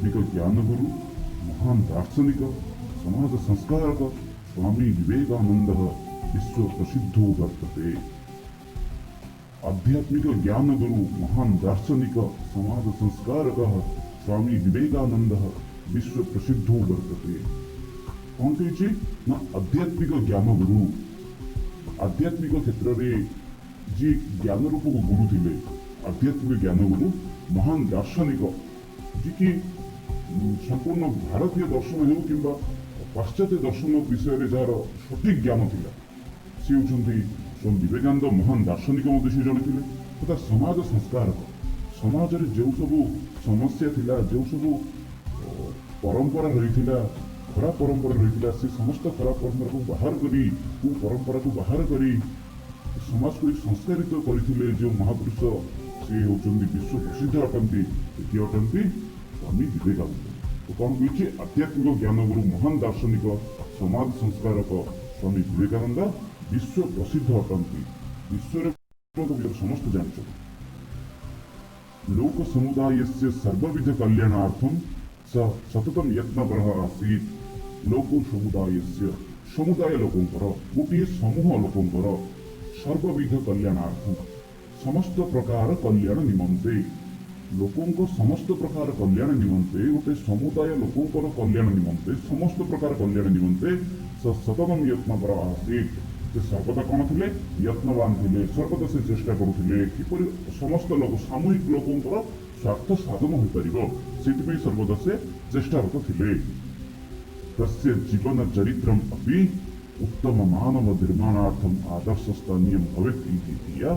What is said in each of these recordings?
आध्यात्मिक ज्ञानगुरु महान दार्शनिक समाज संस्कारक स्वामी विवेकानन्दः विश्व प्रसिद्धो वर्तते। आध्यात्मिक ज्ञानगुरु महान दार्शनिक समाज संस्कारकः स्वामी विवेकानन्दः विश्व प्रसिद्धो वर्तते। कौन कही ना आध्यात्मिक ज्ञानगुरु आध्यात्मिक क्षेत्र में जी ज्ञान रूप को गुरु थे आध्यात्मिक ज्ञानगुरु महान दार्शनिक जी की संपूर्ण भारतीय दर्शन हो कि पाश्चात्य दर्शन विषय जार सठिक ज्ञान थिला सी होचंती स्वामी विवेकानंद महान दार्शनिक सी जड़े थे तथा समाज संस्कारक समाज रे जो सब समस्या थिला जो सब परंपरा रही खराब परंपरा रही से समस्त खराब परंपरा को बाहर करी परंपरा को बाहर करी समाज को संस्कारित करते जो महापुरुष से होचंती विश्व प्रसिद्ध अटंती किए अटंती स्वामी विवेकानंद। तो कौन कही आध्यात्मिक ज्ञानगुरु महान दार्शनिक समाज संस्कारक स्वामी विवेकानंद विश्व प्रसिद्ध अटंती विश्व समस्त जानते लोक समुदाय से सर्वविध कल्याणार्थम स सततम यत्नपरः आसीत्। लोक समुदाय से समुदाय लोकंकर गोटे समूह लोकंकर सर्वविध कल्याणार्थम समस्त प्रकार कल्याण निमंते लोकों समस्त प्रकार कल्याण निमंते गोटे समुदाय लोकंकर कल्याण निमंते समस्त प्रकार कल्याण निमंते सततम यत्नपर आसीत्। से सर्वदा कौन थे यत्नवान थे सर्वदा से चेष्टा करुले किपर समस्त लोक सामूहिक लोकंकर स्वार्थ साधन हो पार सर्वदा से चेष्टारत थे। तस्य जीवन चरित्रम अपि उत्तम मानव निर्माणार्थम आदर्श स्थानीय भवेत् इति धिया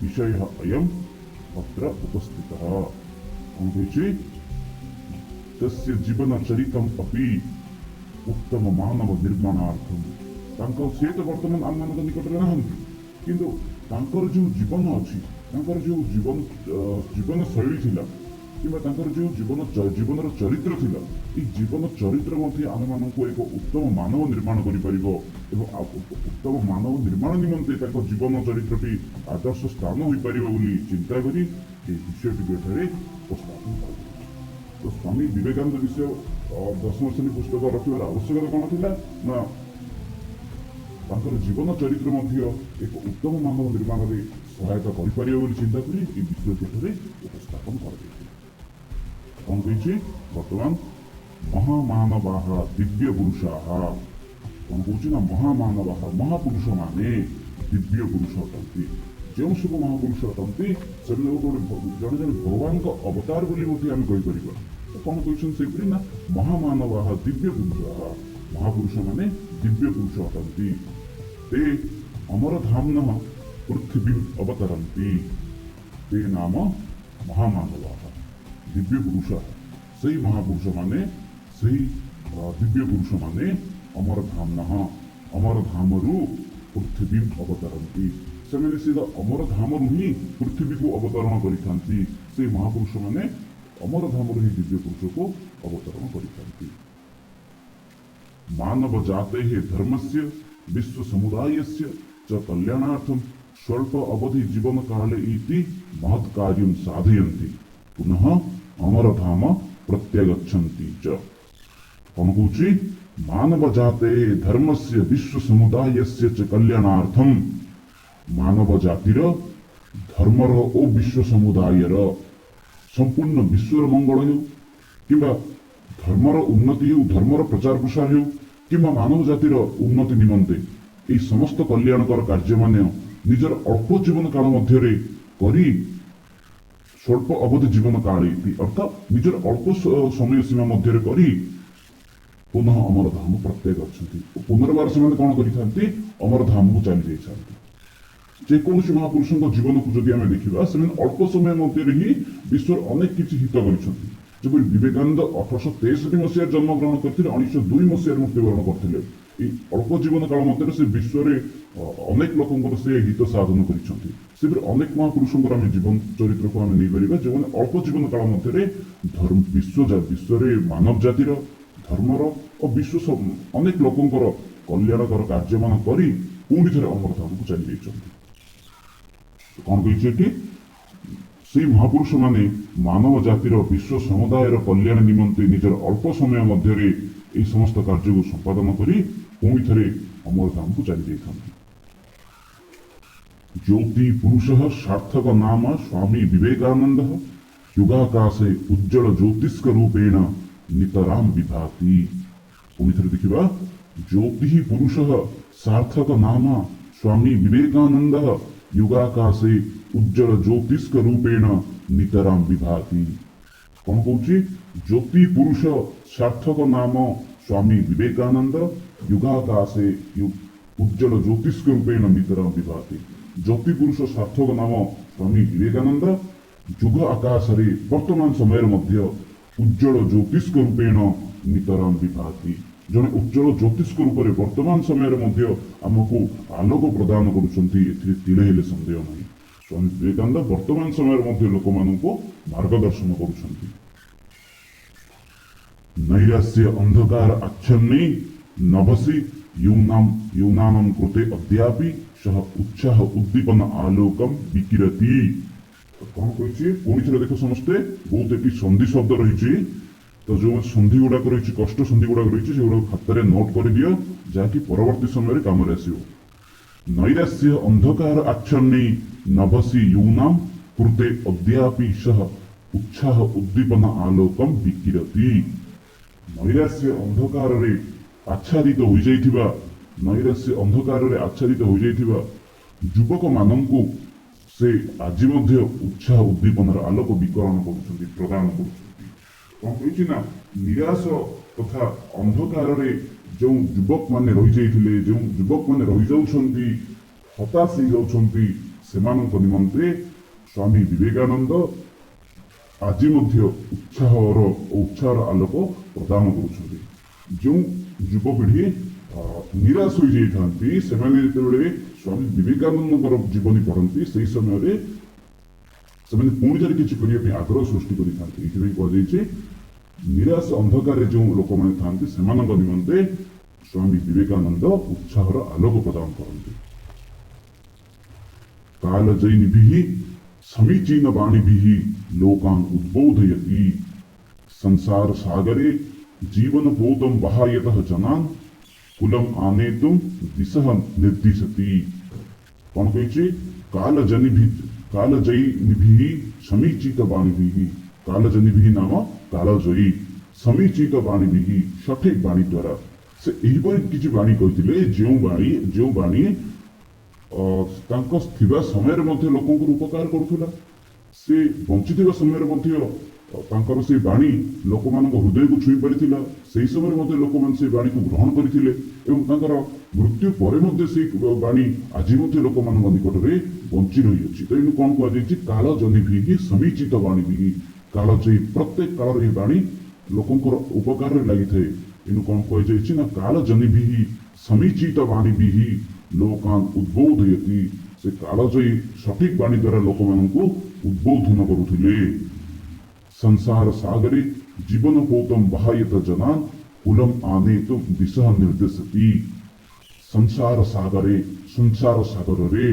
विषयः अयम् अत्र उपस्थितः। तस्य जीवन चरित्रम अपि उत्तम मानव निर्माणार्थम से तो बर्तमान आम मान निकट में नहांती किंतु तांकर जो जीवन अच्छी तांकर जो जीवन शैली थिला किंबा तांकर जो जीवन चरित्र थिला ये जीवन चरित्र मध्य आम मान को एक उत्तम मानव निर्माण करि परिबो एवं उत्तम मानव निर्माण निमंते तांकर जीवन चरित्र भी आदर्श स्थान होई परिबो बोली चिंता करी ए विषयटी एठारे उपस्थापन करा। तो स्वामी विवेकानंद विषय 10 श्रेणी पुस्तक रखिबार आवश्यकता कौन थिला ना जीवन चरित्र मध्य एक उत्तम मानव निर्माण में सहायता कर चिंता कर विश्व उपस्थापन कर कौन कही बर्तमान महामानवाः दिव्य पुरुषाः कौन कौन ना महामानवाः महापुरुष माने दिव्य पुरुष अटंती जो सब महापुरुष अटंती से जड़े जड़े भगवान का अवतार बोली आम कहीपर कौन कहते ना महामानवाः दिव्य पुरुषाः महापुरुष माने दिव्य पुरुष अटंती ते अमरधाम्नः पृथ्वी अवतरन्ति ते नाम महामानवाः दिव्य पुरुषाः सही महापुरुष माने सही दिव्य पुरुष माने अमरधाम्नः अमरधामरु पृथ्वी अवतरन्ति से सीधा अमरधामरु ही पृथ्वी को अवतरण करिथांती से महापुरुष माने अमरधामरु ही दिव्य पुरुष को अवतरण करिथांती। मानव जातेः धर्मस्य विश्व समुदायस्य च कल्याणार्थम स्वल्प अवधि जीवन काले इति महत् कार्यं साधयन्ति पुनः अमरधाम प्रत्यागच्छन्ति च। कौन कहूची मानव जातेः धर्मस्य विश्व समुदायस्य च कल्याणार्थम मानव जातिर धर्मर ओ विश्व समुदायर संपूर्ण विश्वर मंगल हो किंबा धर्मर उन्नति हो धर्मर प्रचार प्रसार हो कि मानव जातिर उन्नति निमंते ये समस्त कल्याणकर कार्य मान निजर अल्प जीवन काल मध्य करी स्वल्प अवधि जीवन काल अर्थात निजर अल्प समय सीमा मध्य करी पुनः अमरधाम प्रत्येक अच्छा पुनर्बार से कौन करते अमरधाम को चली जाती जेकोसी महापुरुष जीवन को जदि आम देखा से अल्प समय मध्य ही विश्व अनेक किसी हित कर जब विवेकानंद 1863 मसीह जन्म ग्रहण करते 1902 मसीह मृत्युवरण करते अल्प जीवन काल मध्य से विश्व अनेक लोक से हित साधन कर अनेक महापुरुषों आम जीवन चरित्र को आम नहीं जो अल्प जीवन काल मध्य विश्व मानव जातिर धर्मर और विश्व अनेक लोकंर कल्याणकर कार्य मान करी पुणी थे अमरधाम को चली जाइए। कौन कही से महापुरुष माने मानव जातिर विश्व समुदायर कल्याण निमंते निजर अल्प समय मध्य এই সমস্ত কার্যକୁ সম্পাদন କରି পুଣି ଥରେ ଅମରଧାମକୁ ଚାଲି ଯାଇଥାନ୍ତି। ज्योति पुरुषः सार्थक नाम स्वामी विवेकानंदः युगाकाशे उज्जवल ज्योतिष्क रूपेण नितराम विभाति। पुणी ଥରେ ଦେଖିବା ज्योति पुरुषः सार्थक नाम स्वामी विवेकानंदः युगाकाशे उज्जवल ज्योतिष्क रूपेण नितराम विभाति। कौन कौची ज्योति पुरुष सार्थक नाम स्वामी विवेकानंद युगाकाशे उज्जवल ज्योतिष्क रूपेण नितराम विभाति। ज्योति पुरुष सार्थक नाम स्वामी विवेकानंद युग आकाश वर्तमान समय मध्य उज्जवल ज्योतिष्क रूपेण नितराम विभाति। जड़े उज्जवल ज्योतिष्क रूप से वर्तमान समय मध्य आमको आलोक प्रदान करें सन्देह नहीं। स्वामी विवेकानंद वर्तमान समय मध्य लोक मार्गदर्शन करुछन्ति। नैराश्य अंधकार आच्छन्ने नभसि यूनानां कृते अद्यापि सह उत्साह उद्दीपन आलोकम विकिरति। कौन कही पुणी थे देख समस्ते बहुत एक संधि शब्द रही तो जो संधि गुड़ाक रही कष्ट संधि गुड़ाक रही से खातार नोट कर दियो जहाँकि परवर्ती समय कम आसो। नैराश्य अंधकार आच्छन्ने नभसि यूनाम कृते अद्यापि सह उत्साह उद्दीपन आलोकम विकिरति। नैराश्य अंधकार आच्छादित हो जाइथिबा नैराश्य अंधकार आच्छादित हो जाइथिबा युवक माननकु से आज मध्य उत्साह उद्दीपनार आलोक विकरण करुछन्ति प्रदान करुछन्ति। कौन कहिछि ना निराश तथा अंधकार जो युवक माने रहि जाइथिले जो युवक माने रहि जाउछन्ति हताश हो जाउछन्ति सेमानक निमंते स्वामी विवेकानंद आज मध्य उत्साह आलोक प्रदान करुछन्ति। जो युवपीढ़ी निराश हो जाती से स्वामी विवेकानंद जीवनी पढ़ती से समय पुणी थे किसी आग्रह सृष्टि कर निराश अंधकार जो लोक मैंने था से निमंते स्वामी विवेकानंद उत्साह आलोक प्रदान करते। कालजयिनी समीचीन वाणी लोकान उद्बोधयति संसार सागरे जीवन पोतम बहायतः जनान कुलम आनेतुम दिशः निर्दिशति। कौन कही कालजयिनी समीचित वाणी कालजयिनी नाम कालजयी समीचित वाणी सठिक वाणी द्वारा से किसी वाणी कहते जो वाणी समय लोक उपकार करुला से बंची समय से वाणी लोक मान हृदय को छुई पारिथिला से समय लोक मान से वाणी को ग्रहण करथिले एवं मृत्यु पर से वाणी आज लोक मान निकट में बंची रही अच्छी। तो इन कौन कहुई कालजयी समीचित वाणी कालजयी प्रत्येक काल वाणी लोकंर उपकार लगी थाए। इन कौन कही ना कालजयी समीचित वाणी लोकान उद्बोधयति से कालजयी सठिक वाणी द्वारा लोक मान उद्बोधन करुथिले। संसार सागरे जीवन पोतम बहायत जनान कुलम आनेतुम दिशा निर्देशति। संसार सागर रे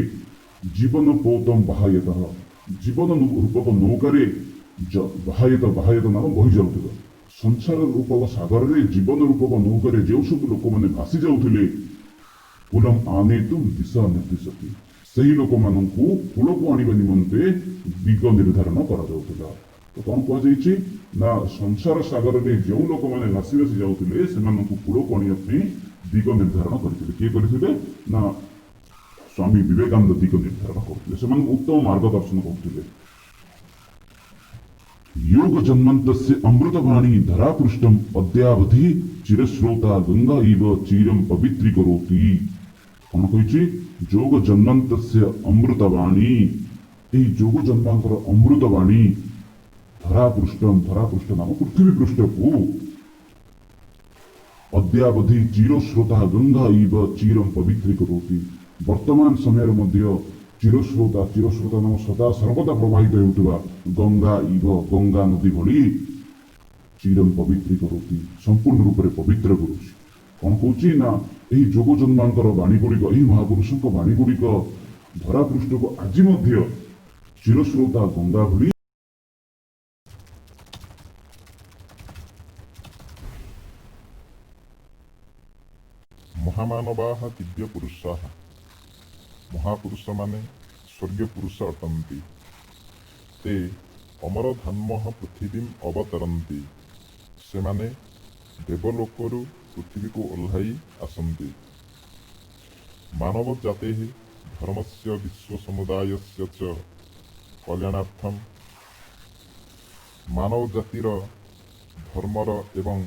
जीवन पोतम बहायत जीवन रूपक नौकारे बहायत नाम बही जाउथिबा संसार रूपक सागर रे जीवन रूपक नौकारे जो सब लोक मैंने भासी जाउथिले कुलम आनेतुम दिशा निर्देशति सही लोक माननकु कूल को आनिबा निमंते दिग निर्धारण करा जाउथिला। तो कौन कहुई ना संसार सागर में जो लोक मैंने भासी भासी जाते से कूल को आने दिग निर्धारण करते किए करते ना स्वामी विवेकानंद दिग निर्धारण करते से उत्तम मार्गदर्शन करते। योग जन्मंत अमृतवाणी धरापृष्ठम अद्यावधि चिरश्रोता गंगा इव चीरम पवित्रीकरोति। कौन कही योग जन्मंत अमृतवाणी योग जन्मांतर अमृतवाणी धरापृष्ठ नाम पृथ्वी पृष्ठ को अद्यावधि चिरश्रोता गंगा इव चीरम पवित्रीकरोति। वर्तमान समय मध्य चिरश्रोता नाम सदा सर्वदा प्रवाहित होता गंगा इव गंगा नदी भली चीरम पवित्रीकरोति संपूर्ण रूप से पवित्र करुछि। कौन कौची ना यही जोग जन्मांतर वाणी गुड़िक यही महापुरुषों वाणी गुड़िक धरापृष्ठ को आज ଚିରସ୍ରୋତା ଗଙ୍ଗା ଭଳି ମହାମାନବାଃ ଦିବ୍ୟ ପୁରୁଷାଃ ମହାପୁରୁଷମାନେ ସ୍ୱର୍ଗୀୟ ପୁରୁଷ ଅଟନ୍ତି। ते ଅମରଧାମଃ ପୃଥିବୀମ୍ ଅବତରନ୍ତି। ସେମାନେ ଦେବଲୋକରୁ ପୃଥିବୀକୁ ଓହ୍ଲାଇ ଆସନ୍ତି। ମାନବ ଜାତେଃ ଧର୍ମସ୍ୟ ବିଶ୍ୱସମୁଦାୟସ୍ୟ ଚ କଲ୍ୟାଣାର୍ଥମ୍ ମାନବ ଜାତିର ଧର୍ମର ଏବଂ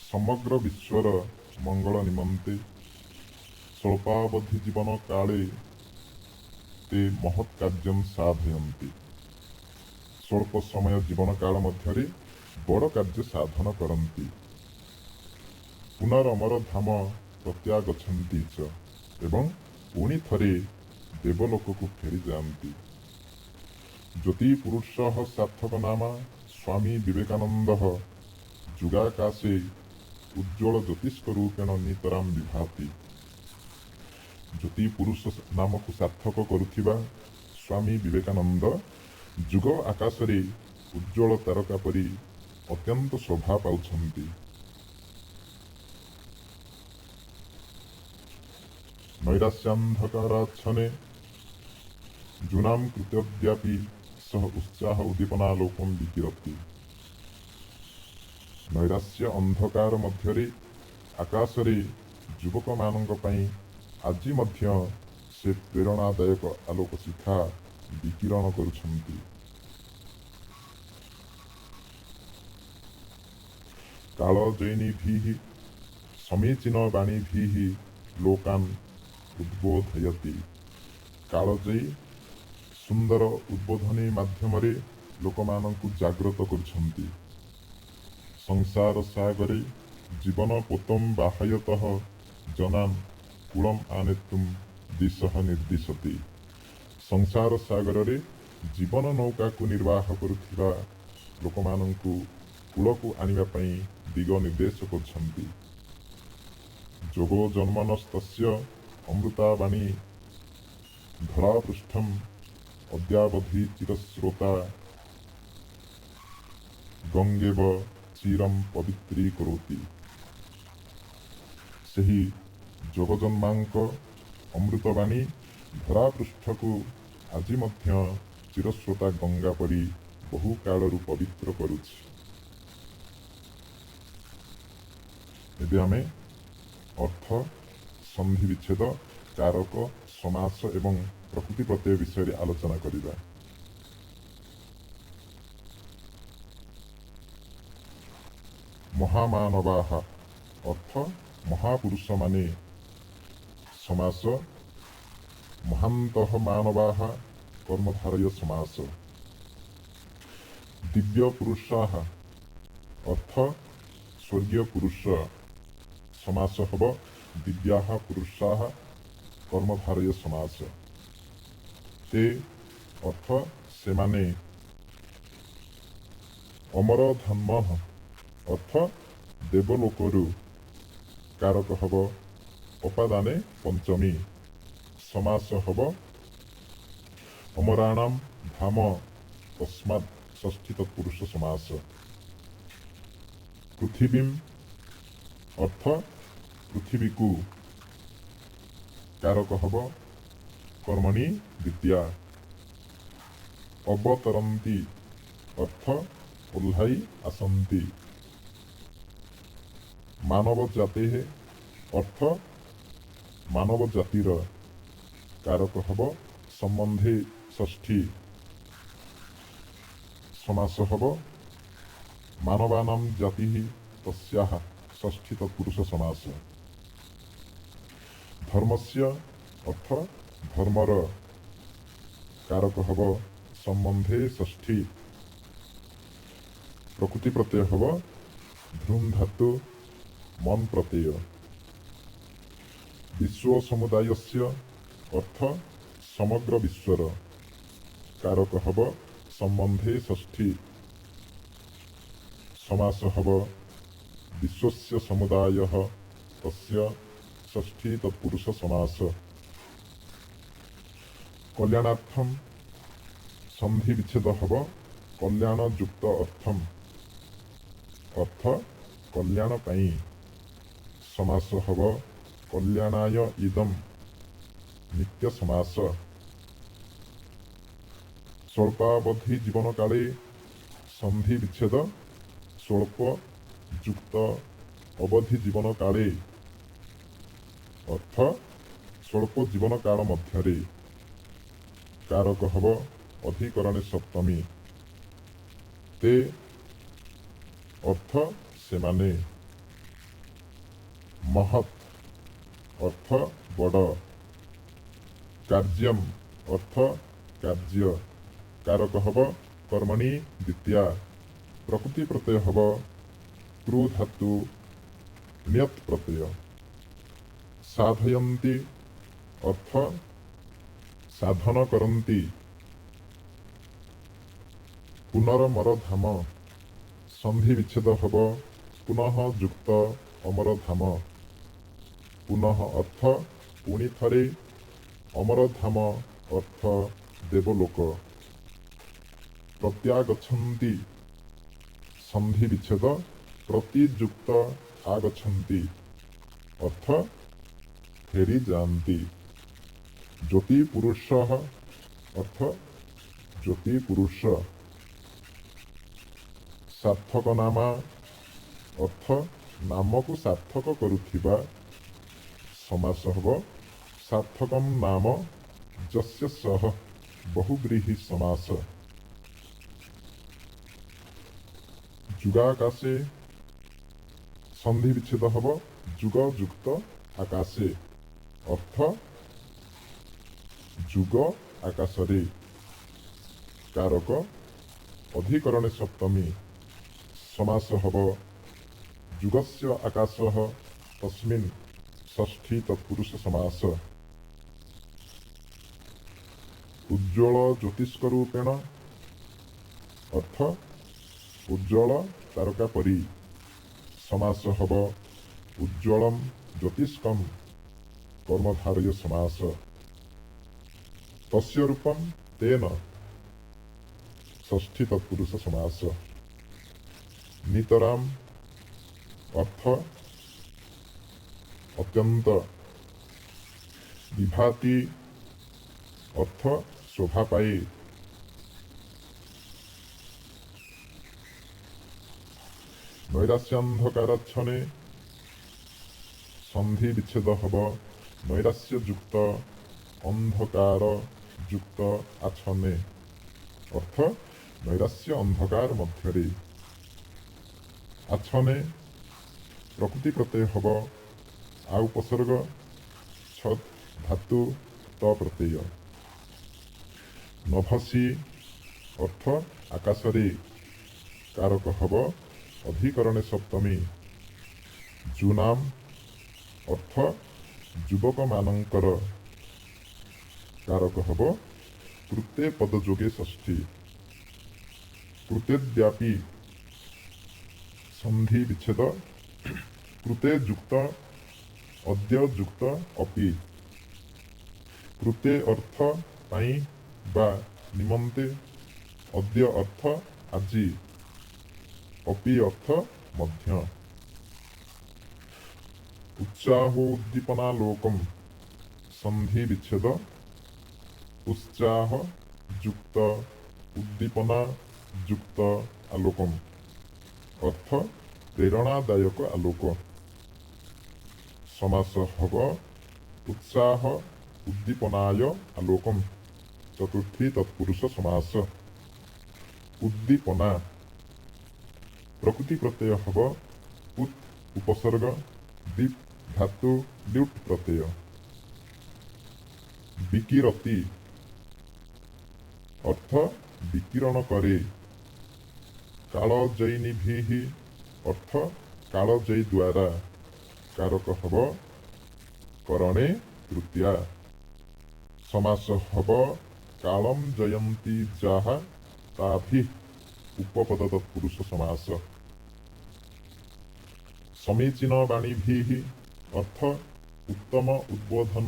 ସମଗ୍ର ବିଶ୍ୱର ମଙ୍ଗଳ ନିମନ୍ତେ ସ୍ୱଳ୍ପାବଧି ଜୀବନ କାଳେ ते ମହତ୍ କାର୍ଯ୍ୟଂ ସାଧୟନ୍ତି। ସ୍ୱଳ୍ପ ସମୟ ଜୀବନ କାଳ ମଧ୍ୟରେ ବଡ଼ କାର୍ଯ୍ୟ ସାଧନ କରନ୍ତି। ପୁନରମର ଧାମ ପ୍ରତ୍ୟାଗଚ୍ଛନ୍ତି ଚ ଏବଂ ପୁଣି ଥରେ ଦେବଲୋକକୁ ଫେରିଯାଆନ୍ତି। ଜ୍ୟୋତି ପୁରୁଷଃ ସାର୍ଥକ ନାମା ସ୍ୱାମୀ ବିବେକାନନ୍ଦଃ ଯୁଗାକାଶେ ଉଜ୍ଜ୍ୱଳ ଜ୍ୟୋତିଷ୍କ ରୂପେଣ ନିତରାଂ ବିଭାତି। ଜ୍ୟୋତି ପୁରୁଷ ନାମକୁ ସାର୍ଥକ କରୁଥିବା ସ୍ୱାମୀ ବିବେକାନନ୍ଦ ଯୁଗ ଆକାଶରେ ଉଜ୍ଜ୍ୱଳ ତାରକା ପରି ଅତ୍ୟନ୍ତ ଶୋଭା ପାଉଛନ୍ତି। ନୈରାଶ୍ୟାନ୍ଧକାରାଚ୍ଛନେ ଜୁନାଂ କୃତ୍ୟଦ୍ୟାପି ସହ ଉତ୍ସାହ ଉଦ୍ଦୀପନାଲୋକଂ ବିକିରତି। ନୈରାଶ୍ୟ ଅନ୍ଧକାର ମଧ୍ୟରେ ଆକାଶରେ ଯୁବକମାନଙ୍କ ପାଇଁ ଆଜି ମଧ୍ୟ ସେ ପ୍ରେରଣାଦାୟକ ଆଲୋକ ଶିଖା ବିକିରଣ କରୁଛନ୍ତି। କାଳଜୟିନୀଭିଃ ସମୀଚୀନ ବାଣୀଭିଃ ଲୋକାନ୍ ଉଦ୍ବୋଧୟତି। କାଳଜୟୀ ସୁନ୍ଦର ଉଦ୍ବୋଧନୀ ମାଧ୍ୟମରେ ଲୋକମାନଙ୍କୁ ଜାଗ୍ରତ କରୁଛନ୍ତି। ସଂସାର ସାଗରେ ଜୀବନ ପୋତଂ ବାହାୟତଃ ଜନାନ୍ କୂଳମ୍ ଆନେତୁମ୍ ଦିଶଃ ନିର୍ଦ୍ଦିଶତି। ସଂସାର ସାଗରରେ ଜୀବନ ନୌକାକୁ ନିର୍ବାହ କରୁଥିବା ଲୋକମାନଙ୍କୁ କୂଳକୁ ଆଣିବା ପାଇଁ ଦିଗ ନିର୍ଦ୍ଦେଶ କରୁଛନ୍ତି। ଯୋଗୋ ଜନ୍ମନସ୍ତସ୍ୟ ଅମୃତାବାଣୀ ଧରାପୃଷ୍ଠମ୍ ଅଦ୍ୟାବଧି ଚିରସ୍ରୋତା ଗଙ୍ଗେବ ଚିରମ୍ ପବିତ୍ରୀକରୋତି। ସେହି ଯୋଗଜନ୍ମାଙ୍କ ଅମୃତବାଣୀ ଧରାପୃଷ୍ଠକୁ ଆଜି ମଧ୍ୟ ଚିରସ୍ରୋତା ଗଙ୍ଗା ପରି ବହୁ କାଳରୁ ପବିତ୍ର କରୁଛି। ଏବେ ଆମେ ଅର୍ଥ, ସନ୍ଧି ବିଚ୍ଛେଦ, କାରକ, ସମାସ ଏବଂ ପ୍ରକୃତି ପ୍ରତ୍ୟୟ ବିଷୟରେ ଆଲୋଚନା କରିବା। ମହାମାନବାଃ ଅର୍ଥ ମହାପୁରୁଷମାନେ। ସମାସ ମହାନ୍ତଃ ମାନବାଃ କର୍ମଧାରୟ ସମାସ। ଦିବ୍ୟ ପୁରୁଷାଃ ଅର୍ଥ ସ୍ୱର୍ଗୀୟ ପୁରୁଷ। ସମାସ ହେବ ଦିବ୍ୟାଃ ପୁରୁଷାଃ କର୍ମଧାରୟ ସମାସ। ते ଅର୍ଥ ସେମାନେ। ଅମରଧାମଃ ଅର୍ଥ ଦେବଲୋକରୁ। କାରକ ହେବ ଅପାଦାନେ ପଞ୍ଚମୀ। ସମାସ ହେବ ଅମରାଣାମ୍ ଧାମ ତସ୍ମାତ୍ ଷଷ୍ଠୀ ତତ୍ପୁରୁଷ ସମାସ। ପୃଥିବୀମ୍ ଅର୍ଥ ପୃଥିବୀକୁ। କାରକ ହେବ କର୍ମଣି ଦ୍ୱିତୀୟା। ଅବତରନ୍ତି ଅର୍ଥ ଓହ୍ଲାଇ ଆସନ୍ତି। ମାନବ ଜାତେଃ ଅର୍ଥ ମାନବ ଜାତିର। କାରକ ହେବ ସମ୍ବନ୍ଧେ ଷଷ୍ଠୀ। ସମାସ ହେବ ମାନବାନାଂ ଜାତିଃ ତସ୍ୟାଃ ଷଷ୍ଠୀ ତତ୍ପୁରୁଷ ସମାସ। ଧର୍ମସ୍ୟ ଅର୍ଥ ଧର୍ମର। କାରକ ହେବ ସମ୍ବନ୍ଧେ ଷଷ୍ଠୀ। ପ୍ରକୃତି ପ୍ରତ୍ୟୟ ହେବ ଧୃମ୍ ଧାତୁ ମନ୍ ପ୍ରତ୍ୟୟ। ବିଶ୍ୱ ସମୁଦାୟସ୍ୟ ଅର୍ଥ ସମଗ୍ର ବିଶ୍ୱର। କାରକ ହେବ ସମ୍ବନ୍ଧେ ଷଷ୍ଠୀ। ସମାସ ହେବ ବିଶ୍ୱସ୍ୟ ସମୁଦାୟଃ ତସ୍ୟ ଷଷ୍ଠୀ ତତ୍ପୁରୁଷ ସମାସ। କଲ୍ୟାଣାର୍ଥମ୍ सन्धि विच्छेद हब कल्याण युक्त अर्थम अर्थ कल्याण पाई समास हब कल्याणाय इदम नित्य समास स्वल्पावधि जीवन काले सन्धि विच्छेद स्वल्प युक्त अवधि जीवन काले अर्थ स्वल्प जीवन काल मध्यरे कारक हब अधिकरणे सप्तमी ते अर्थ सेमाने महत् अर्थ बड़ कार्यम अर्थ कार्य कारक हब कर्मणि द्वितीया प्रकृति प्रत्यय हब क्रू धातु ण्यत् प्रत्यय साधयन्ति अर्थ साधन करन्ति पुनरमर धाम सन्धि विच्छेद हब पुनः युक्त अमर धाम पुनः अर्थ पुणी थरे अमर धाम अर्थ देवलोक प्रत्यागच्छन्ति सन्धि विच्छेद प्रतियुक्त आगच्छन्ति अर्थ फेरी जानती ज्योति पुरुष अर्थ ज्योति पुरुष सार्थक नामा अर्थ नाम को सार्थक करुथिबा समास हब सार्थकम नाम जस्य सह बहुव्रीहि समास जुगाकाशे सन्धि विच्छेद हब जुग युक्त आकाशे अर्थ जुग आकाशरे कारक अधिकरणे सप्तमी समास हब जुगस्य आकाशः तस्मिन् षष्ठी तत्पुरुष समास उज्ज्वल ज्योतिष्करूपेण अर्थ उज्ज्वल तारका परी समास हब उज्ज्वलम ज्योतिष्कम कर्मधारय समास तस्य रूपम तेन षष्ठी तत्पुरुष समास नितराम अर्थ अत्यंत विभाति अर्थ शोभा पाए नैरास्यांधकारच्छने सन्धि विच्छेद हब नैरास्य युक्त अंधकार युक्त आच्छने अर्थ नैरास्य अंधकार मध्यरे आच्छने प्रकृति प्रत्यय हब आ उपसर्ग छत धातु त प्रत्यय नभसी अर्थ आकाशरे कारक हब अधिकरणे सप्तमी जुनाम अर्थ युवक मानंकर कारक हब कृते पदयोगे षष्ठी कृते व्यापी सन्धि विच्छेद कृते युक्त अद्य युक्त अपि कृते अर्थ पाई बा निमंते अद्य अर्थ आजि अपि अर्थ मध्य उत्साहोद्दीपनालोकम सन्धि विच्छेद उत्साह युक्त उद्दीपना युक्त आलोकम अर्थ प्रेरणादायक आलोक समास हब उत्साह उद्दीपनाय आलोकम चतुर्थी तत्पुरुष समास उद्दीपना प्रकृति प्रत्यय हब उत उपसर्ग दीप धातु ल्युट प्रत्यय विकिरति अर्थ विकिरण करे कालजयिनिभिः अर्थ कालजयी द्वारा कारक हब करणे तृतीया समास हब कालम जयंती जाहा ताभि उपपद तत्पुरुष समास समीचीन वाणीभिः अर्थ उत्तम उद्बोधन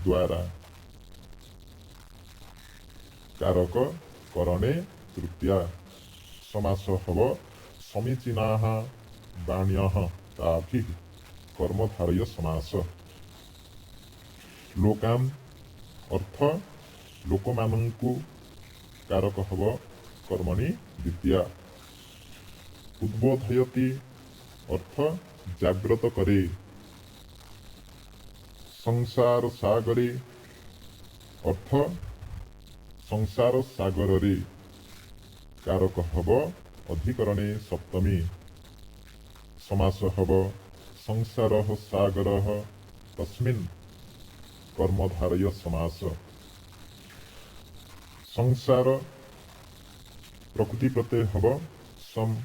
द्वारा कारक करणे तृतीया समास हब समीचीनाः वाण्यः ताभिः कर्मधारय समास लोकान अर्थ लोकमानंकु कारक हब कर्मणि द्वितीया उद्बोधयति अर्थ जाग्रत करे संसार सागरे अर्थ संसार सागर रे कारक हब अधिकरणे सप्तमी समास हब संसारः सागरः तस्मिन् कर्मधारय समास संसार प्रकृति प्रत्यय हब सम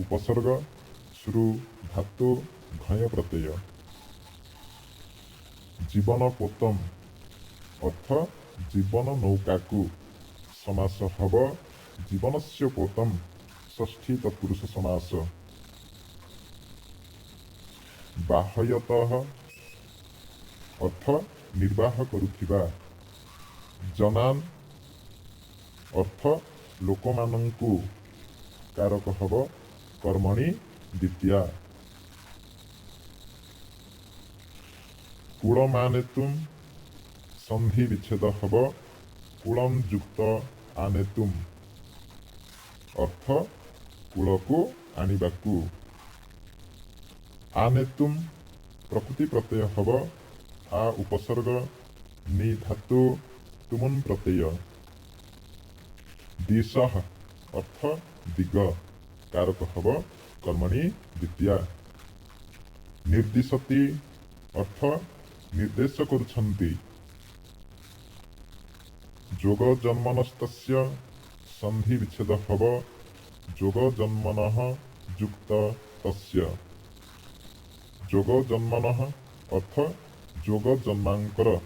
उपसर्ग श्रु धातु घय प्रत्यय जीवन पोतम अर्थ जीवन नौका को समास हब जीवनस्य पोतम षष्ठी तत्पुरुष समास बाह्यतः अर्थ निर्वाह करुथिबा जनान अर्थ लोकमानंकु कारक हब कर्मणि द्वितीया कूलमानेतुम संधि विच्छेद हब कूलम युक्त आनेतुम अर्थ कूल को आनिबाकु आनेतुम प्रकृति प्रत्यय हब आ उपसर्ग नि धातु तुमन प्रत्यय दिशः अर्थ दिग कारक हब कर्मणि द्वितीया निर्दिशति अर्थ निर्देश करुछन्ति जोग जन्मनस्तस्य संधि विच्छेद हब जोग जन्मनः युक्त तस्य जोग जन्मनः अर्थ जोग जन्मांकर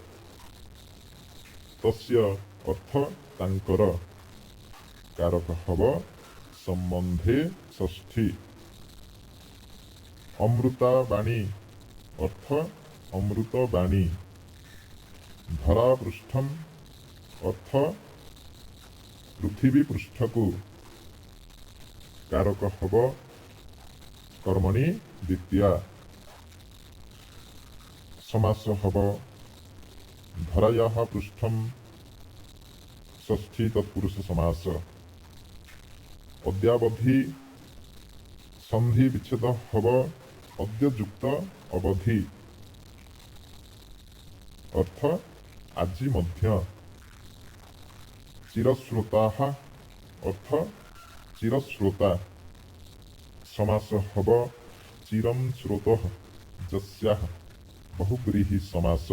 तस्य अर्थ तांकर कारक हब संबंधे षष्ठी अमृता वाणी अर्थ अमृत वाणी धरा पृष्ठम अर्थ पृथ्वी पृष्ठ को कारक हब कर्मणि द्वितीया समास हब धरायाः पृष्ठम षष्ठी तत्पुरुष समास अद्यावधि संधि विच्छेद हब अद्य युक्त अवधि अर्थ आजि मध्य चिरश्रोताः अर्थ चिरश्रोता समास हब चिरम श्रोतः जस्याः बहुब्रीहि समास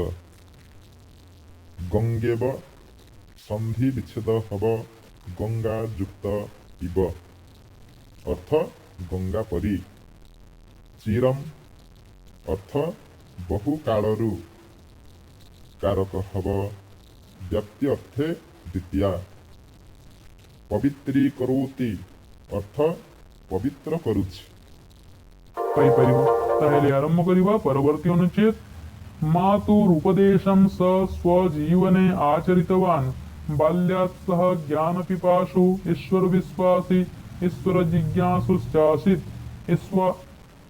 गंगेव संधि विच्छेद हब गंगा युक्त इव अर्थ गंगा परी चिरम अर्थ बहु कालरु कारक हब व्याप्ति अर्थे द्वितीया पवित्रीकरोति अर्थ पवित्र करुछि ताहेले आरंभ करिबा परवर्ती अनुच्छेद मातुरुपदेशं स स्वजीवने आचरितवान् बाल्यात् सह ज्ञानपिपासु ईश्वरविश्वासी ईश्वरजिज्ञासुश्चासीत्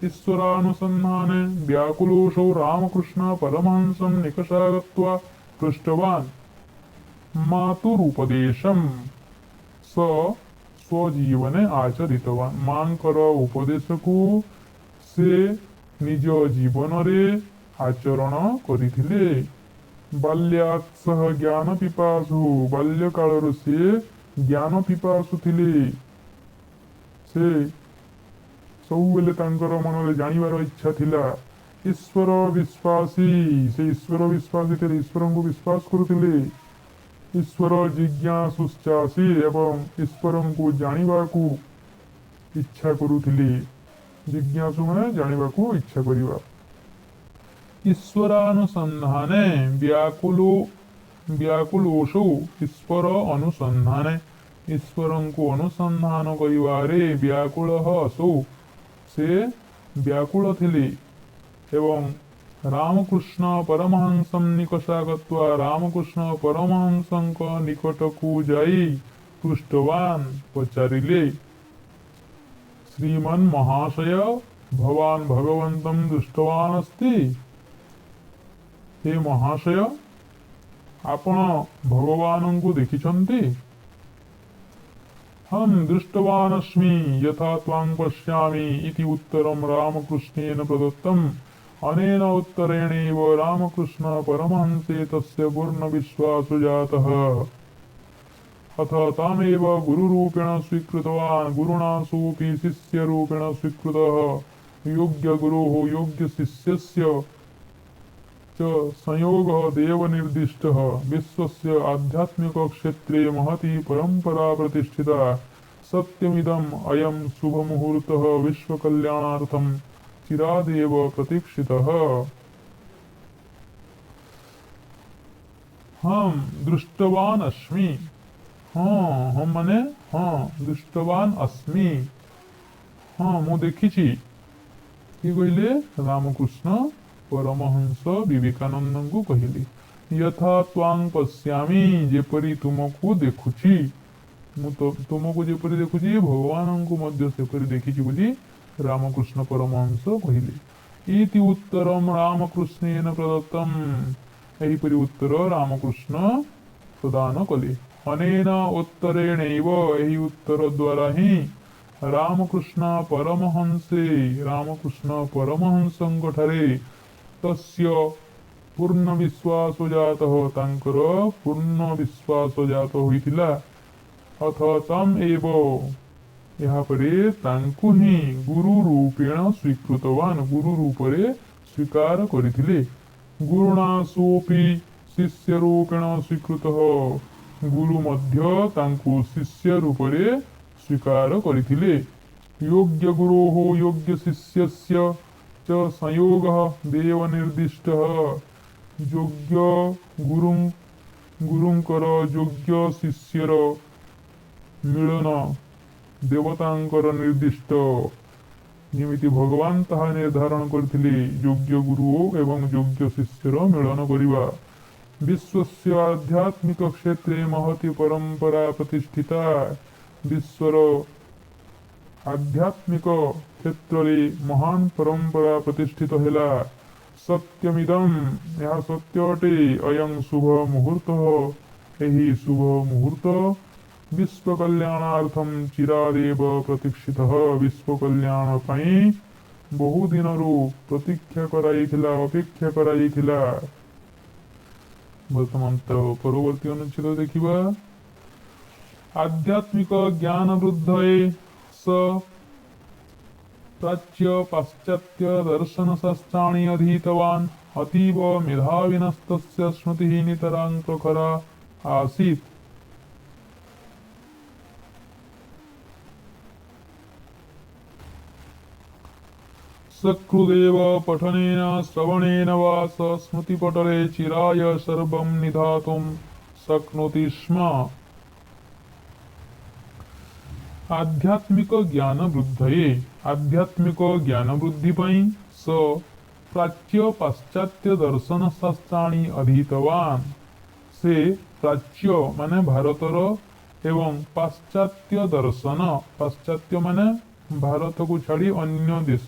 ईश्वरानुसन्धाने व्याकुलोऽसौ रामकृष्ण परमहंसं निकषा गत्वा पृष्टवान् मातुरुपदेशं स स्वजीवने आचरितवान् मांकर उपदेशकु से निज जीवन रे आचरण करिथिले बाल्यात् सह ज्ञान पिपासु बाल्य कालरु से ज्ञान पिपासु थिले से सबुबेले तांकर मनरे जानिबार इच्छा थिला ईश्वर विश्वासी से ईश्वर विश्वासी थिले ईश्वर को विश्वास करुथिले ईश्वर जिज्ञासुश्चासी एवं ईश्वर को जानिबाकू इच्छा करुथिले जिज्ञासु माने जानिबाकू इच्छा करिबा ईश्वरानुसंधाने व्याकुलोषु ईश्वर अनुसंधाने ईश्वर को अनुसंधान करिवारे व्याकुल असौ से व्याकुल थिले एवं रामकृष्ण परमहंसं निकषा गत्वा रामकृष्ण परमहंसଙ୍କ निकटକୁ ଯାଇ पृष्ठवान् पचारिले श्रीमन् महाशय भवान् भगवन्तं दृष्टवान् अस्ति। हे महाशय आपण भगवानଙ୍କୁ ଦେଖିଛନ୍ତି? हम दृष्टवान् अस्मि यथा त्वां पश्यामि इति उत्तरं रामकृष्णेन प्रदत्तम्। अनेन उत्तरेणैव रामकृष्ण परमहंसे तस्य पूर्णविश्वासो जातः। अथ तामेव गुरुरूपेण स्वीकृतवान्। गुरुणा सोऽपि शिष्यरूपेण स्वीकृतः। योग्यगुरोः योग्यशिष्यस्य च संयोगः देवनिर्दिष्टः। विश्वस्य आध्यात्मिकक्षेत्रे महती परम्परा प्रतिष्ठिता। सत्यमिदम् अयं शुभमुहूर्तः विश्वकल्याणार्थं चिरादेव प्रतीक्षितः। हम दृष्टवान् अस्मि। हाँ हम माने हाँ दृष्टवान् अस्मि। हाँ मु देखिछि। कि कहले? रामकृष्ण परमहंस विवेकानंद को कहले यथा त्वां पश्यामि जेपरी तुमको देखुछि। मु तो तुमको जेपरी देखुछि भगवान को मध्य सेपरी देखिछि बोली रामकृष्ण परमहंस कहले। इति उत्तरम रामकृष्णेन प्रदत्तम। एहिपरि उत्तर रामकृष्ण प्रदान कले। अनेन उत्तरेणैव एहि उत्तर द्वारा ही रामकृष्ण परमहंसଙ୍କ ଠାରେ तस्य पूर्ण विश्वास जातः। तांकर पूर्ण विश्वास जात होइथिला। अथ तम एव यहाँ परे तांकु ही गुरु रूपेण स्वीकृतवान। गुरु रूपरे स्वीकार करिथिले। गुरुणा सोऽपि शिष्य रूपेण स्वीकृतः। गुरु मध्य तांकु शिष्य रूपरे स्वीकार करिथिले। योग्य गुरोः योग्य शिष्यस्य च संयोगः देवनिर्दिष्टः। योग्य गुरुंकर योग्य शिष्यर मिलन देवतांकर निर्दिष्ट। जेमिति भगवान ताहा निर्धारण करथिले योग्य गुरु एवं योग्य शिष्यर मिलन करिबा। विश्वस्य आध्यात्मिक क्षेत्रे महती परंपरा प्रतिष्ठिता। विश्वर आध्यात्मिक क्षेत्र में महान परंपरा प्रतिष्ठित हैला। सत्यमिदम यह सत्य अटे। अयं शुभ मुहूर्त यही शुभ मुहूर्त विश्व कल्याणार्थम चिरादेव प्रतीक्षित। विश्व कल्याण पाई बहु दिन प्रतीक्षा कराइथिला अपेक्षा कराइथिला। वर्तमान तो परवर्ती अनुच्छेद देखिबा। आध्यात्मिक ज्ञान वृद्धये स प्राच्य पाश्चात्य दर्शन शास्त्राणि अधीतवान्। अतीव मेधाविनस्तस्य स्मृतिः नितरां प्रखरा आसीत्। सकृदेव पठनेन श्रवणेन वा स स्मृतिपटले चिराय सर्वं निधातुं शक्नोति स्म। आध्यात्मिक ज्ञान वृद्धये आध्यात्मिक ज्ञान वृद्धि पाई स प्राच्य पाश्चात्य दर्शन शास्त्राणि अधीतवान्। से प्राच्य माने भारतर एवं पाश्चात्य दर्शन। पाश्चात्य माने भारत को छाड़ी अन्य देश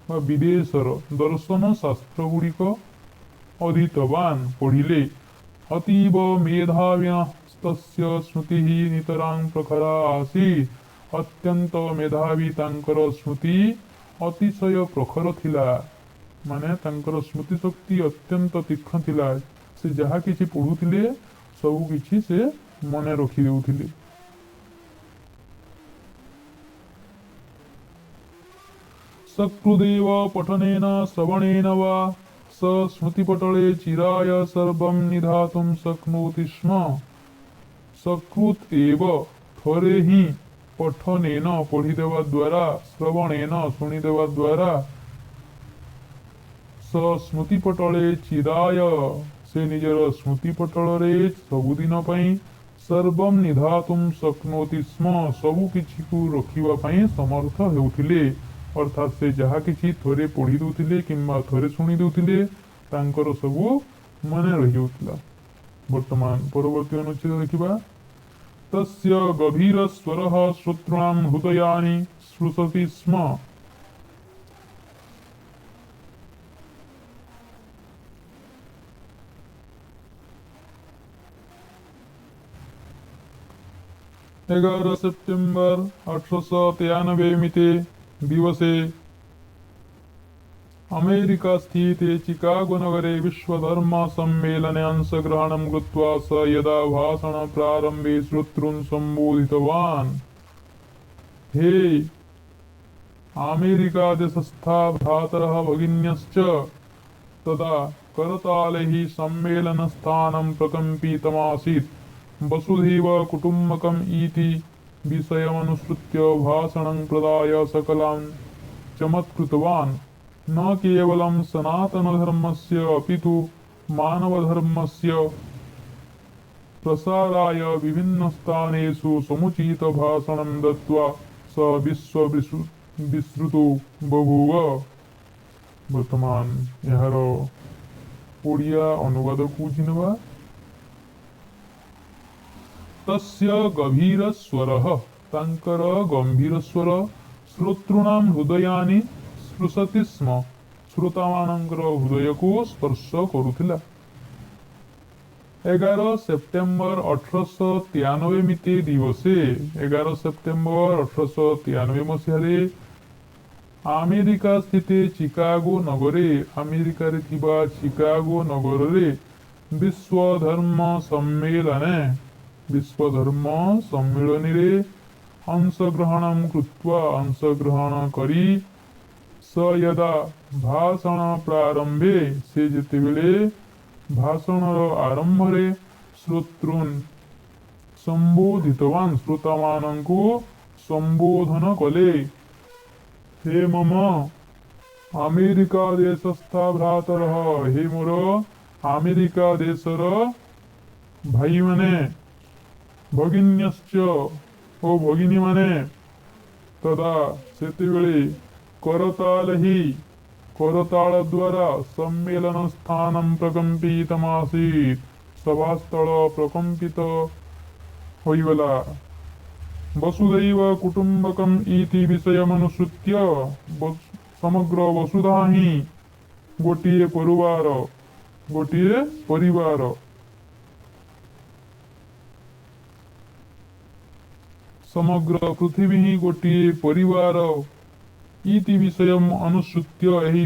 वा विदेशर दर्शन शास्त्र गुड़िक अधीतवान् पढ़िले। अतीव मेधाविनस्तस्य स्मृतिः नितरां प्रखरा आसीत्। अत्यंत मेधावी तांकर स्मृति अतिशय प्रखर थिला। माने तांकर स्मृति शक्ति अत्यंत तीक्ष्ण थिला। से जहा किछि पढ़ुथिले सब किछि से मने रखि देउथिले। सकृदेव पठनेन श्रवणेन वा स स्मृतिपटले चिराय सर्वं निधातुं शक्नोति स्म। सकृत एव थरे ही पठनेन पढ़ीदेवा द्वारा श्रवणेन शुणीदेवा द्वारा स स्मृतिपटले चिराय से निजर स्मृतिपटल सबुदिन सर्वं निधातुं शक्नोति स्म। सबु किछि को रखिबा पई समर्थ हेउथिले। अर्थात से जहा किछि थोरे पढ़ी दउथिले किंबा थोरे शुणी दउथिले तांकर सबू मने रही जाउतला। वर्तमान परवर्ती अनुच्छेद देखिबा। तस्य गभीर स्वरः श्रोतॄणां हृदयानि स्पृशति स्म। 11 सेप्टेम्बर 1893 मिते दिवसे अमेरिका स्थिते चिकागो नगरे विश्वधर्म सम्मेलने अंशग्रहणं कृत्वा स यदा भाषण प्रारम्भे श्रोतॄन् सम्बोधितवान्। हे अमेरिकादेशस्था भ्रातरः भगिन्यश्च, तदा करतालैः सम्मेलनस्थानं प्रकम्पितमासीत्। वसुधैव कुटुम्बकम् इति विषयमनुसृत्य भाषणं प्रदाय सकलान् चमत्कृतवान्। न केवलं सनातनधर्मस्य अपितु मानवधर्मस्य प्रसाराय विभिन्नस्थानेषु समुचितभाषणं दत्त्वा स विश्वविश्रुतो बभूव। वर्तमान एहार ओडिया अनुवाद को जिनवा। तस्य गभीर स्वरः, तांकर गंभीर स्वर, श्रोतॄणां हृदयानि स्पृशति स्म, श्रोतामानंकर हृदय को स्पर्श करुथिला। 11 सेप्टेम्बर 1893 मिते दिवसे 11 सेप्टेम्बर 1893 मसीहारे अमेरिका स्थिते चिकागो नगरे, अमेरिका रे थिबा चिकागो नगरे विश्व धर्म सम्मेलने, विश्व धर्म सम्मेलन रे अंशग्रहण कृत्वा, अंशग्रहण करी स यदा भाषण प्रारंभे, से जेतेबेले भाषणर आरंभ रे श्रोतॄन् संबोधितवान्, श्रोतामानंकु संबोधन कले। हे मम अमेरिका देशस्था भ्रातरः, हे मोर अमेरिका देशर भाई माने, भगिन्यश्च ओ भगिनी माने, तदा सेतेबेले करतालहि, करताल द्वारा सम्मेलन स्थानं प्रकम्पितमासीत्, सभास्थल प्रकम्पित होइगला। वसुधैव कुटुम्बकम् इति विषयमनुसृत्य, समग्र वसुधा ही गोटिए परिवार, गोटिए परिवार। समग्र पृथ्वी ही गोटिए परिवार इति विषय अनुसृत्य, यही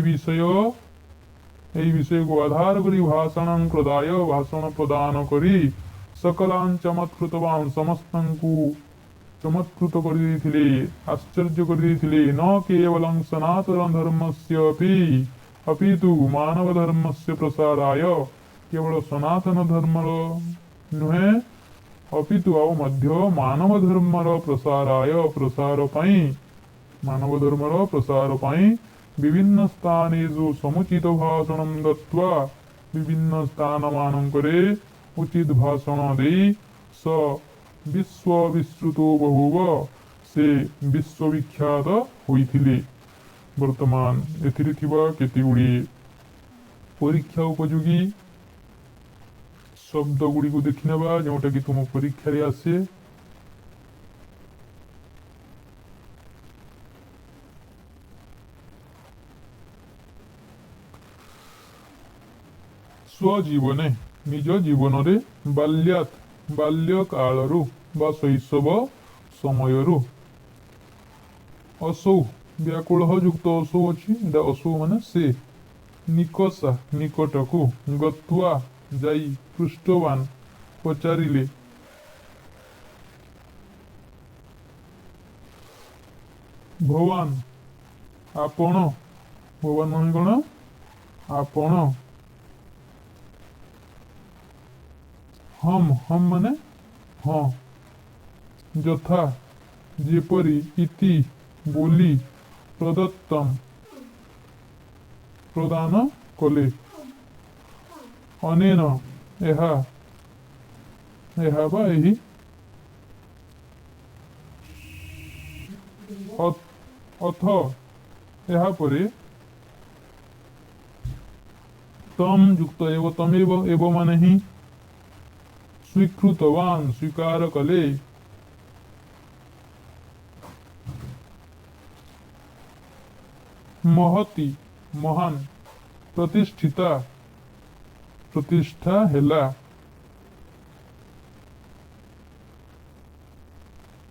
विषय को आधार करी भाषण प्रदाय, भाषण प्रदान करी सकलान् चमत्कृतवान्, समस्तंकु चमत्कृत कर देथिले, आश्चर्य कर देथिले। न केवलं सनातन धर्मस्य अपितु मानव धर्मस्य प्रसाराय, केवल सनातन धर्मर नुहे अपितु आउ मध्य मानव धर्मर प्रसाराय, प्रसार पई, मानव धर्मर प्रसार पई विभिन्न स्थानेषु समुचित भाषणं दत्त्वा, विभिन्न स्थान मानंकरे उचित भाषण देई स विश्व विश्रुतो बहुव, से विश्वविख्यात होइथिले। वर्तमान एथिरे थिबा केते गुडी परीक्षा उपयोगी शब्द गुडी को देखिनबा, जोटा कि तुम परीक्षा रे आसे। स्वजीवने, निज जीवन रे बाल्यात, बाल्य कालरू बा शैशव समयरू असौ व्याकुल युक्त असौ अछि, एटा असौ माने से, निकषा निकटकू, गत्वा जाई, पृष्ठवान पचारिले, भवान आपण, भवान माने कोन आपण, हम माने हाँ, यथा जेपरी, इति बोली, प्रदत्तम प्रदान कले, अनेन एहा, एहा बा एही, अथ एहा परे, तम युक्त एव तमेव एव माने ही स्वीकृतवान स्वीकार कले। महति महान प्रतिष्ठिता प्रतिष्ठा हेला।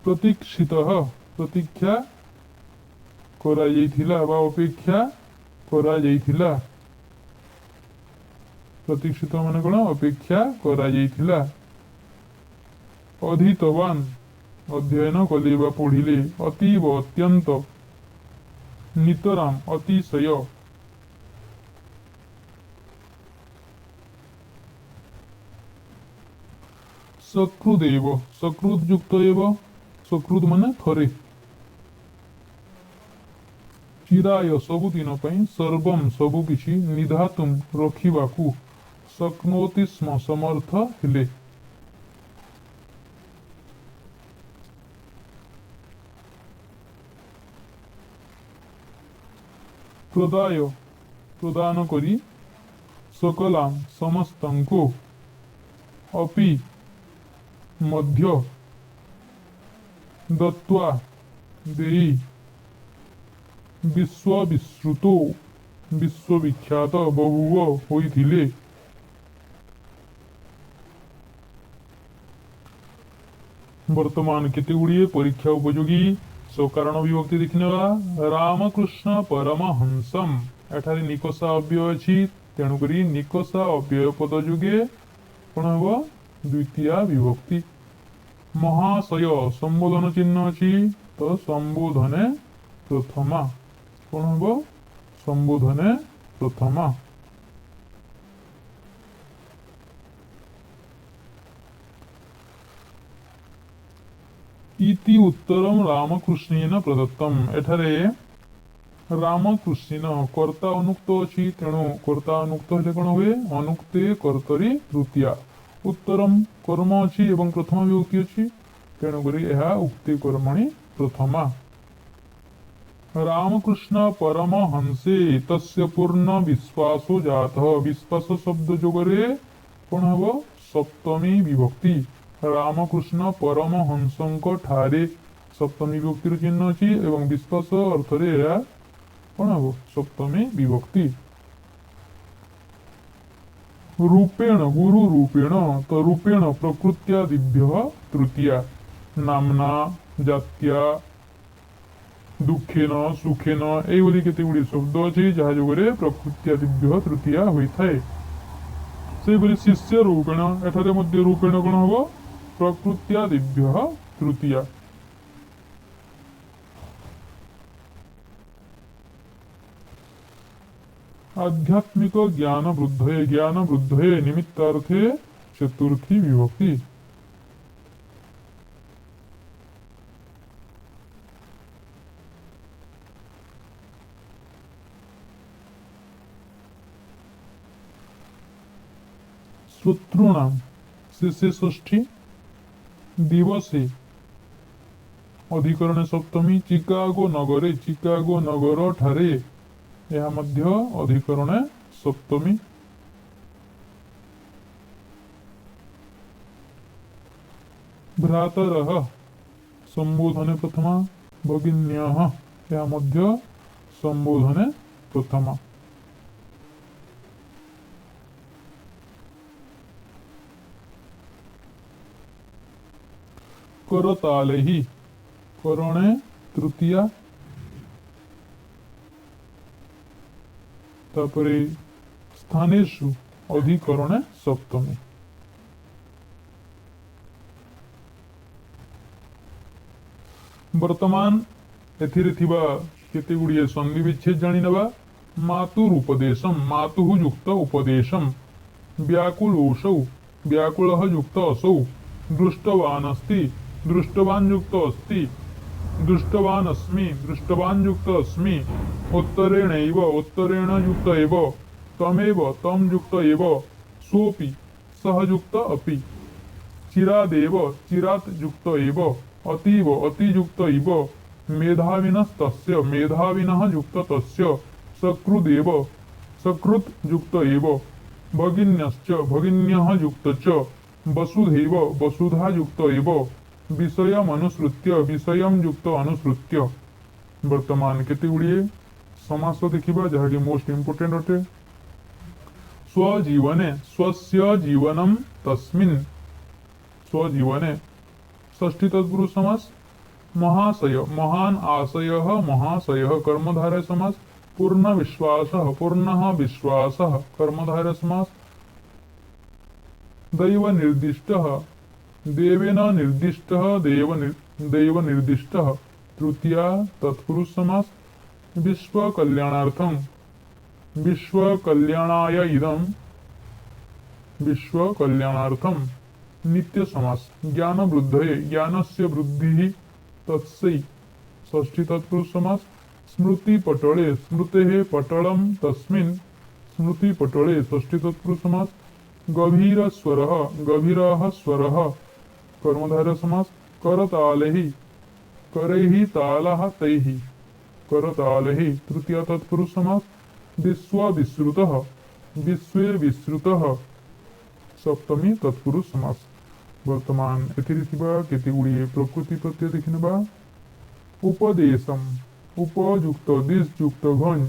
प्रतीक्षितः प्रतीक्षा करा जाइथिला बा अपेक्षा करा जाइथिला। प्रतीक्षित माने कोन अपेक्षा करा जाइथिला। अधीतवान अध्ययन कले बा पढ़िले। अतीव अत्यंत नितराम अतिशय। सकृदेव सकृत युक्त एव सकृत माने थरे। चिराय सबुदिन पई सर्वम सबु किछि निधातुम रखिबाकू शक्नोति स्म समर्थ हेले। प्रदाय प्रदान करी सकलां समस्तंको अपि मध्य दत्वा देई विश्वविश्रुतो विश्वविख्यात बहुव होइथिले। वर्तमान केते गुड़िए परीक्षा उपयोगी सकारण विभक्ति देखनेवा। रामकृष्ण परमहंसम एठारे निकषा अव्यय अछि तेणुकरी निकषा अव्यय पद जुगे कोन हबो द्वितीया विभक्ति। महाशय संबोधन चिन्ह अछि तो संबोधने प्रथमा कोन हबो संबोधने प्रथमा। इति उत्तरम रामकृष्णेन प्रदत्तम एठारे रामकृष्णेन कर्ता अनुक्त अछि तेणु कर्ता अनुक्त हेले कोन हुए अनुक्ते कर्तरी तृतीया। उत्तरम कर्म अछि एवं प्रथमा विभक्ति अछि तेणु करी एहा उक्ति कर्मणि प्रथमा। रामकृष्ण परमहंसे तस्य पूर्ण विश्वासो जातः विश्वास शब्द जोगरे कोन हबो सप्तमी विभक्ति। रामकृष्ण परमहंसंक ठारे सप्तमी विभक्तिर चिन्ह अछि एवं विश्वास अर्थरे एहा कोन हबो सप्तमी विभक्ति। रूपेण गुरु रूपेण तो रूपेण प्रकृत्यादिभ्यः तृतीया। नामना जात्या दुखेन सुखेन एइभली केते गुडी शब्द अछि जहा जोगरे प्रकृत्यादिभ्यः तृतीया होइथाय। सेइभली शिष्य रूपेण एठारे मध्ये रूपेण कोन हबो प्रकृत्यादिभ्यः तृतीया। आध्यात्मिक ज्ञान वृद्धये निमित्तार्थे चतुर्थी विभक्ति। शत्रुणाम शेषे षष्ठी दिवसे अधिकरण सप्तमी। चिकागो नगर ठारे यह मध्य अधिकरण सप्तमी। भ्रातरः संबोधने प्रथमा। भगिन्यः यह मध्य संबोधने प्रथमा। करतालेहि करणे तृतीया। तापरे स्थानेषु अधिकरणे सप्तमी। वर्तमान एथिरे थिबा केते गुड़िए संधि विच्छेद जानि नबा। मातुर उपदेशम मातुः युक्त उपदेशम। व्याकुलोऽसौ व्याकुलः युक्त असौ। दृष्टवान् अस्ति दृष्टवान् युक्त अस्ति। दृष्टवान् अस्मि दृष्टवान् युक्त अस्मि। उत्तरेणैव उत्तरेण युक्त एव। तमेव तम युक्त एव। सोऽपि सह युक्त अपि। चिरादेव चिरात् युक्त एव। अतीव अतियुक्त इव। मेधाविनस्तस्य मेधाविनः युक्त तस्य। सकृदेव सकृत् युक्त एव। भगिन्यश्च भगिन्यः युक्त च वसुधैव वसुधा युक्त एव विषयम् अनुसृत्य विषयम् युक्त अनुसृत्य। वर्तमान केते गुड़िए समास देखिबा जहाँकि मोस्ट इम्पोर्टेंट अटे। स्वजीवने स्वस्य जीवनम तस्मिन् स्वजीवने षष्ठी तत्पुरुष समास। महाशय महान आशय महाशय कर्मधारय समास। पूर्ण विश्वास पूर्ण विश्वास कर्मधारय समास। दैव निर्दिष्ट देवेन निर्दिष्ट दैव निर्दिष्ट तृतीया तत्पुरुष समास। विश्व कल्याणार्थम विश्व कल्याणाय इदं विश्व कल्याणार्थम नित्य समास। ज्ञान वृद्धये ज्ञानस्य वृद्धि तत्सै षष्ठी तत्पुरुष समास। स्मृति पटले स्मृतेः पटलम तस्मिन् स्मृति पटले षष्ठी तत्पुरुष समास। गभीर स्वरः गभीरः स्वरः कर्मधारय समास। करतालैः करैः तालः तैः करतालैः तृतीया तत्पुरुष समास। विश्व विश्रुतः विश्वे विश्रुतः सप्तमी तत्पुरुष समास। वर्तमान एथिरे थिबा केते गुड़िए प्रकृति प्रत्यय देखिनबा। उपदेशम उपयुक्त दिसयुक्त घन।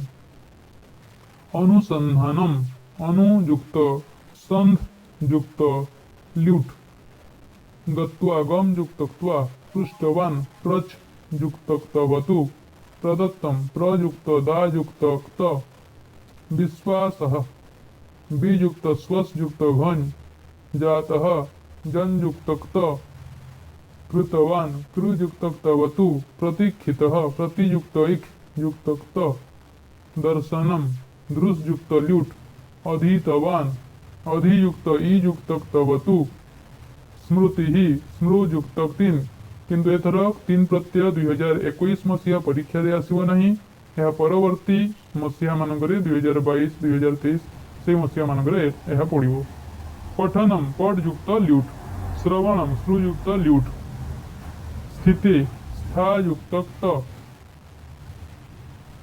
अनुसंधानम अनुयुक्त संध युक्त ल्यूट। गत्वा गम युक्त क्त्वा पृष्ठवान प्रच युक्त क्तवतु। प्रदत्तम प्रयुक्त दायुक्त क्त। विश्वासः वियुक्त स्वसयुक्त घन। जातः जनयुक्त क्त। कृतवान कृयुक्त क्तवतु। प्रतीक्षितः प्रतियुक्त इक् युक्त क्त। दर्शनम दृश्युक्त ल्यूट। अधीतवान अधियुक्त इयुक्त क्तवतु। स्मृति स्मृयुक्त तीन किंतु एथर तीन प्रत्यय 2021 मसीहा परीक्षा रे आसीबो नहीं। यह परवर्ती मसीहा मानकरे 2022 2023 से मसीहा मानकरे यह पड़िबो। पठनम पठ युक्त ल्यूट। श्रवणम श्रुयुक्त ल्यूट। स्थिति स्था युक्त क्त।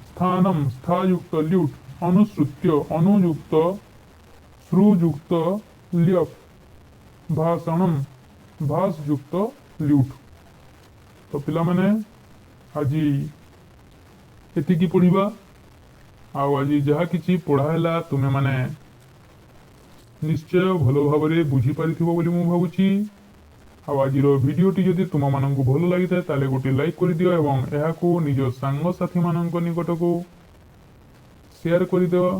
स्थानम स्था युक्त ल्यूट। अनुसृत्य अनुयुक्त श्रुयुक्त ल्यप। भाषणम भाष युक्त ल्यूट। तो पिला माने आज एतिकी पढ़िबा। आज जहाँ किसी पढ़ाला तुमे माने निश्चय भल भाव में बुझी पारिथिबो बोली मु भाबुची। आज भिडियोटी जदि तुम मानक भल लगी था गोटे लाइक कर दियो एवं निज सांग साथी मान निकट को शेयर कर दियो।